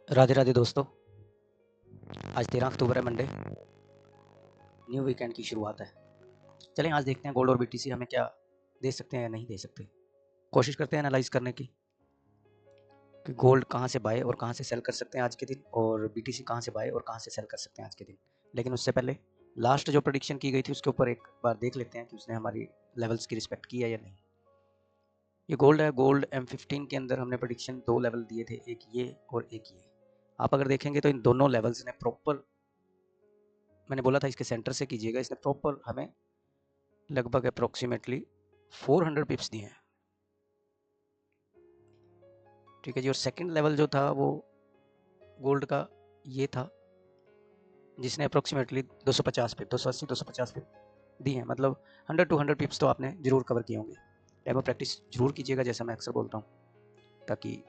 राधे राधे दोस्तों। आज 13 अक्टूबर है, मंडे। न्यू वीकेंड की शुरुआत है। चलें आज देखते हैं गोल्ड और बीटीसी हमें क्या दे सकते हैं या नहीं दे सकते। कोशिश करते हैं एनालाइज करने की कि गोल्ड कहाँ से बाय और कहाँ से सेल कर सकते हैं आज के दिन, और बीटीसी कहाँ से बाय और कहाँ से सेल कर सकते हैं आज के दिन। लेकिन उससे पहले लास्ट जो प्रेडिक्शन की गई थी उसके ऊपर एक बार देख लेते हैं कि उसने हमारी लेवल्स की रिस्पेक्ट की है या नहीं। ये गोल्ड है। गोल्ड M15 के अंदर हमने प्रेडिक्शन 2 लेवल दिए थे, एक ये और एक ये। आप अगर देखेंगे तो इन दोनों लेवल्स ने प्रॉपर, मैंने बोला था इसके सेंटर से कीजिएगा, इसने प्रॉपर हमें लगभग अप्रोक्सीमेटली 400 पिप्स दिए हैं। ठीक है जी। और सेकंड लेवल जो था वो गोल्ड का ये था, जिसने अप्रोक्सीमेटली 250 पिप 280 250 पिप दी हैं। मतलब 100 टू 100 पिप्स तो आपने जरूर कवर किए होंगे। डेमो प्रैक्टिस जरूर कीजिएगा, जैसा मैं अक्सर बोलता हूँ, ताकि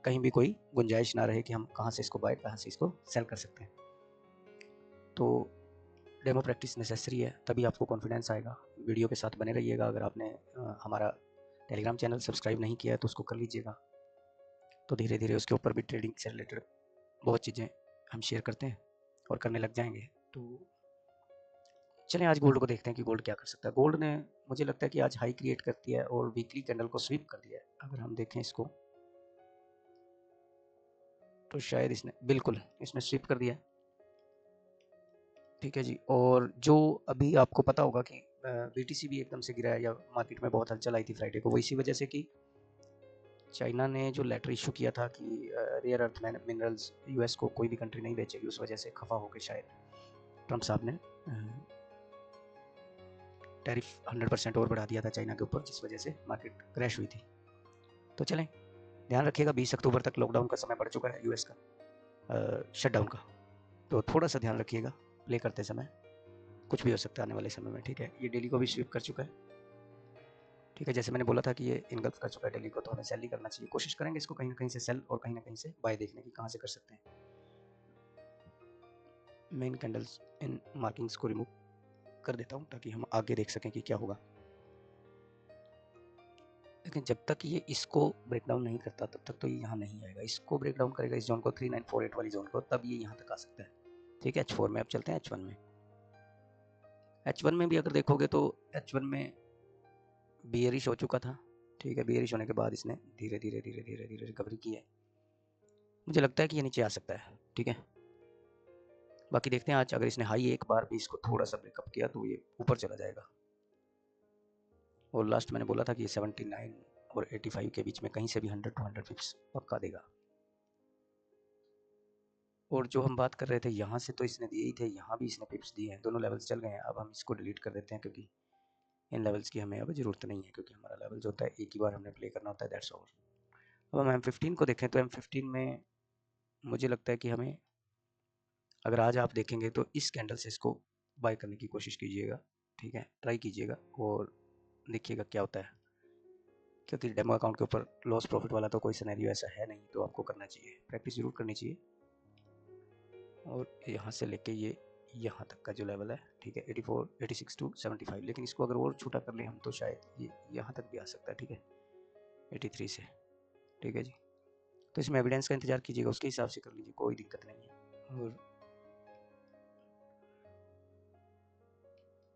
कहीं भी कोई गुंजाइश ना रहे कि हम कहाँ से इसको बाय कहाँ से इसको सेल कर सकते हैं। तो डेमो प्रैक्टिस नेसेसरी है, तभी आपको कॉन्फिडेंस आएगा। वीडियो के साथ बने रहिएगा। अगर आपने हमारा टेलीग्राम चैनल सब्सक्राइब नहीं किया है तो उसको कर लीजिएगा। तो धीरे धीरे उसके ऊपर भी ट्रेडिंग से रिलेटेड बहुत चीज़ें हम शेयर करते हैं और करने लग जाएंगे। तो चलें आज गोल्ड को देखते हैं कि गोल्ड क्या कर सकता है। गोल्ड ने, मुझे लगता है कि आज हाई क्रिएट कर दिया है और वीकली कैंडल को स्वीप कर दिया है। अगर हम देखें इसको तो शायद इसने बिल्कुल इसने स्वीप कर दिया है। ठीक है जी। और जो अभी आपको पता होगा कि बीटीसी भी एकदम से गिरा है, या मार्केट में बहुत हलचल आई थी फ्राइडे को, वो इसी वजह से कि चाइना ने जो लेटर इशू किया था कि रेयर अर्थ मिनरल्स यूएस को कोई भी कंट्री नहीं बेचेगी, उस वजह से खफा होकर शायद ट्रम्प साहब ने टैरिफ 100% और बढ़ा दिया था चाइना के ऊपर, जिस वजह से मार्केट क्रैश हुई थी। तो चलें, ध्यान रखिएगा 20 अक्टूबर तक लॉकडाउन का समय बढ़ चुका है यूएस का, शटडाउन का। तो थोड़ा सा ध्यान रखिएगा प्ले करते समय, कुछ भी हो सकता है आने वाले समय में। ठीक है, ये डेली को भी स्वीप कर चुका है। ठीक है, जैसे मैंने बोला था कि ये इनगल्फ कर चुका है डेली को, तो हमें सेल नहीं करना चाहिए। कोशिश करेंगे इसको कहीं ना कहीं से सेल और कहीं ना कहीं से बाय देखने की, कहाँ से कर सकते हैं। मेन कैंडल्स इन मार्किंग्स को रिमूव कर देता हूँ ताकि हम आगे देख सकें कि क्या होगा। लेकिन जब तक ये इसको ब्रेक डाउन नहीं करता तब तक तो ये यहाँ नहीं आएगा। इसको ब्रेक डाउन करेगा, इस जोन को 3948 वाली जोन को, तब ये यहाँ तक आ सकता है। ठीक है, H4 में अब चलते हैं H1 में। H1 में भी अगर देखोगे तो H1 में बियरिश हो चुका था। ठीक है, बियरिश होने के बाद इसने धीरे धीरे धीरे धीरे धीरे रिकवरी की है। मुझे लगता है कि ये नीचे आ सकता है। ठीक है, बाकी देखते हैं आज अगर इसने हाई एक बार भी इसको थोड़ा सा ब्रेकअप किया तो ये ऊपर चला जाएगा। और लास्ट मैंने बोला था कि ये 79 और 85 के बीच में कहीं से भी 100 टू 100 पिप्स पक्का देगा। और जो हम बात कर रहे थे यहाँ से, तो इसने दिए ही थे, यहाँ भी इसने पिप्स दिए हैं, दोनों लेवल्स चल गए हैं। अब हम इसको डिलीट कर देते हैं क्योंकि इन लेवल्स की हमें अब ज़रूरत नहीं है, क्योंकि हमारा लेवल जो होता है एक ही बार हमने प्ले करना होता है, दैट्स ऑल। अब हम M15 को देखें तो M15 में मुझे लगता है कि हमें, अगर आज आप देखेंगे तो इस कैंडल से इसको बाय करने की कोशिश कीजिएगा। ठीक है, ट्राई कीजिएगा और देखिएगा क्या होता है, क्योंकि डेमो अकाउंट के ऊपर लॉस प्रॉफिट वाला तो कोई सिनेरियो ऐसा है नहीं। तो आपको करना चाहिए, प्रैक्टिस जरूर करनी चाहिए। और यहाँ से लेके ये यहाँ तक का जो लेवल है, ठीक है, 84 86 टू 75, लेकिन इसको अगर और छोटा कर ले हम तो शायद ये यहाँ तक भी आ सकता है। ठीक है, 83 से। ठीक है जी। तो इसमें एविडेंस का इंतजार कीजिएगा, उसके हिसाब से कर लीजिए, कोई दिक्कत नहीं है। और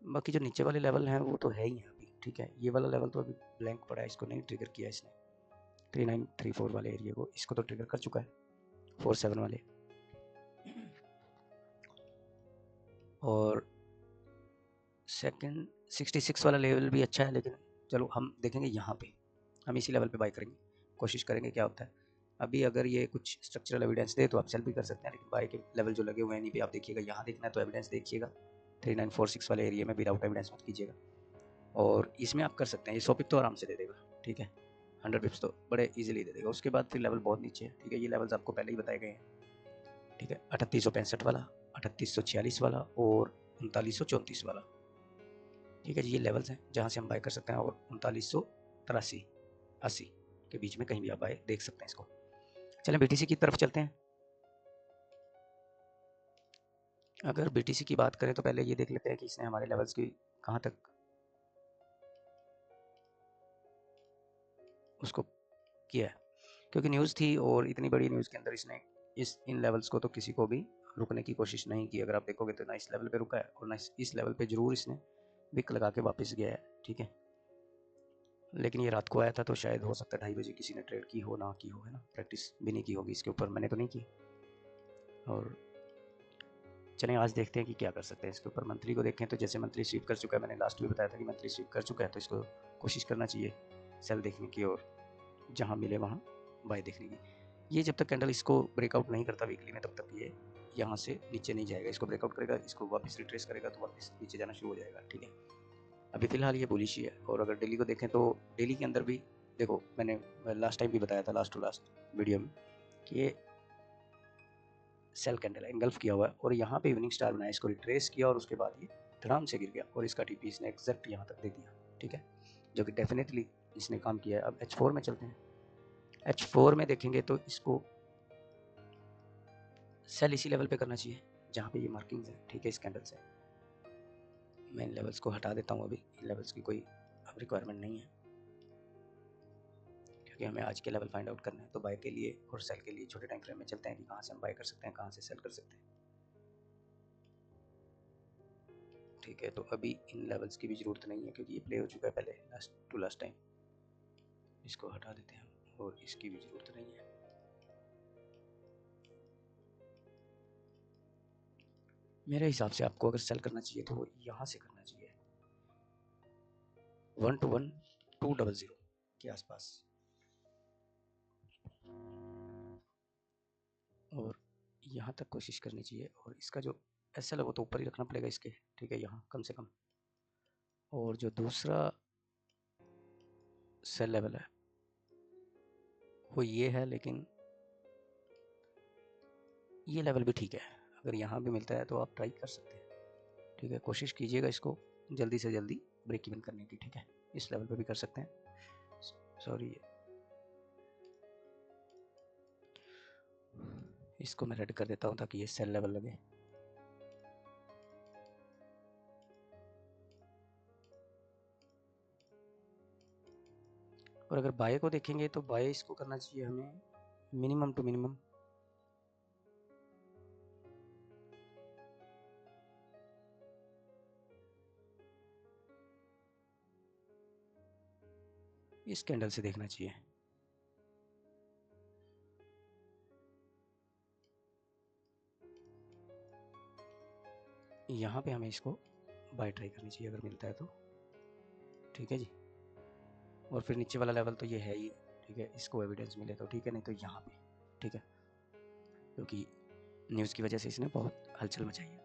बाकी जो नीचे वाले लेवल हैं वो तो है ही हैं अभी। ठीक है, ये वाला लेवल तो अभी ब्लैंक पड़ा है, इसको नहीं ट्रिगर किया इसने। 3934 वाले एरिया को, इसको तो ट्रिगर कर चुका है 47 वाले। और सेकंड 66 वाला लेवल भी अच्छा है, लेकिन चलो हम देखेंगे यहाँ पे, हम इसी लेवल पे बाय करेंगे, कोशिश करेंगे क्या होता है। अभी अगर ये कुछ स्ट्रक्चरल एविडेंस दे तो आप सेल भी कर सकते हैं, लेकिन बाय के लेवल जो लगे हुए हैं नहीं पे आप देखिएगा। यहाँ देखना है तो एविडेंस देखिएगा, 3946 वाले एरिया में विदाउट एविडेंस मत कीजिएगा। और इसमें आप कर सकते हैं, ये 100 पिप तो आराम से दे देगा। ठीक है, 100 पिप्स तो बड़े इजीली दे देगा। उसके बाद फिर लेवल बहुत नीचे है। ठीक है, ये लेवल्स आपको पहले ही बताए गए हैं। ठीक है, 3865 वाला, 3846 वाला और 3934 वाला। ठीक है जी, ये लेवल्स हैं जहाँ से हम बाय कर सकते हैं। और 3983 80 के बीच में कहीं भी आप बाय देख सकते हैं इसको। चलें बीटीसी की तरफ चलते हैं। अगर बीटीसी की बात करें तो पहले ये देख लेते हैं कि इसने हमारे लेवल्स की कहाँ तक उसको किया है, क्योंकि न्यूज़ थी और इतनी बड़ी न्यूज़ के अंदर इसने इन लेवल्स को तो किसी को भी रुकने की कोशिश नहीं की। अगर आप देखोगे तो ना इस लेवल पे रुका है और ना इस लेवल पे ज़रूर इसने विक लगा के वापस गया है, ठीक है। लेकिन ये रात को आया था तो शायद हो सकता है 2:30 बजे किसी ने ट्रेड की हो, ना की हो, है ना। प्रैक्टिस भी नहीं की होगी इसके ऊपर, मैंने तो नहीं की। और चलें आज देखते हैं कि क्या कर सकते हैं इसके ऊपर। मंथली को देखें तो जैसे मंथली स्वीप कर चुका है, मैंने लास्ट में बताया था कि मंथली स्वीप कर चुका है, तो इसको कोशिश करना चाहिए सेल देखने की और जहाँ मिले वहाँ बाय देखने की। ये जब तक कैंडल इसको ब्रेकआउट नहीं करता वीकली में, तब तक ये यहाँ से नीचे नहीं जाएगा। इसको ब्रेकआउट करेगा, इसको वापस रिट्रेस करेगा तो वापस नीचे जाना शुरू हो जाएगा, ठीक है। अभी फिलहाल ये बुलिश ही है। और अगर डेली को देखें तो डेली के अंदर भी देखो, मैंने लास्ट टाइम भी बताया था, लास्ट टू लास्ट वीडियो में, कि ये सेल कैंडल है, इनगल्फ किया हुआ है और यहाँ पे इवनिंग स्टार बनाया, इसको रिट्रेस किया और उसके बाद ये धड़ाम से गिर गया और इसका टीपी इसने एग्जैक्ट यहाँ तक दे दिया, ठीक है, जो कि डेफिनेटली इसने काम किया है। अब H4 में चलते हैं। H4 में देखेंगे तो इसको सेल इसी लेवल पे करना चाहिए जहाँ पे ये मार्किंग्स है, ठीक है। इस कैंडल से मैं इन लेवल्स को हटा देता हूँ, अभी इन लेवल्स की कोई अब रिक्वायरमेंट नहीं है क्योंकि हमें आज के लेवल फाइंड आउट करना है। तो बाय के लिए और सेल के लिए छोटे टाइम फ्रेम में चलते हैं कि कहाँ से हम बाय कर सकते हैं, कहाँ से सेल कर सकते हैं, ठीक है। तो अभी इन लेवल्स की भी ज़रूरत नहीं है क्योंकि ये प्ले हो चुका है पहले लास्ट टू लास्ट टाइम। इसको हटा देते हैं और इसकी भी ज़रूरत नहीं है। मेरे हिसाब से आपको अगर सेल करना चाहिए तो वो यहाँ से करना चाहिए 121,200 के आसपास, और यहाँ तक कोशिश करनी चाहिए। और इसका जो एसएल है वो तो ऊपर ही रखना पड़ेगा इसके, ठीक है, यहाँ कम से कम। और जो दूसरा सेल लेवल है वो ये है, लेकिन ये लेवल भी ठीक है। अगर यहाँ भी मिलता है तो आप ट्राई कर सकते हैं, ठीक है। कोशिश कीजिएगा इसको जल्दी से जल्दी ब्रेक इवन करने की, ठीक है। इस लेवल पे भी कर सकते हैं। सॉरी, इसको मैं रेड कर देता हूँ ताकि ये सेल लेवल लगे। और अगर बाय को देखेंगे तो बाय इसको करना चाहिए हमें मिनिमम टू मिनिमम इस कैंडल से देखना चाहिए। यहाँ पे हमें इसको बाय ट्राई करनी चाहिए अगर मिलता है तो, ठीक है जी। और फिर नीचे वाला लेवल तो ये है ही, ठीक है। इसको एविडेंस मिले तो ठीक है, नहीं तो यहाँ पे, ठीक है, क्योंकि न्यूज़ की वजह से इसने बहुत हलचल मचाई है।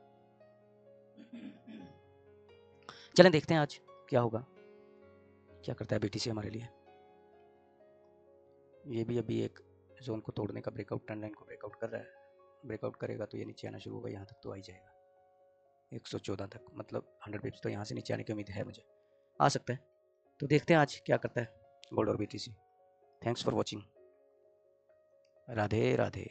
चलें देखते हैं आज क्या होगा, क्या करता है BTC हमारे लिए। ये भी अभी एक जोन को तोड़ने का ब्रेकआउट, ट्रेंड लाइन को ब्रेकआउट कर रहा है। ब्रेकआउट करेगा तो ये नीचे आना शुरू होगा, यहाँ तक तो आ ही जाएगा 114 तक, मतलब 100 पिप्स तो यहाँ से नीचे आने की उम्मीद है मुझे, आ सकता है। तो देखते हैं आज क्या करता है गोल्ड और BTC। Thanks for watching. Radhe Radhe.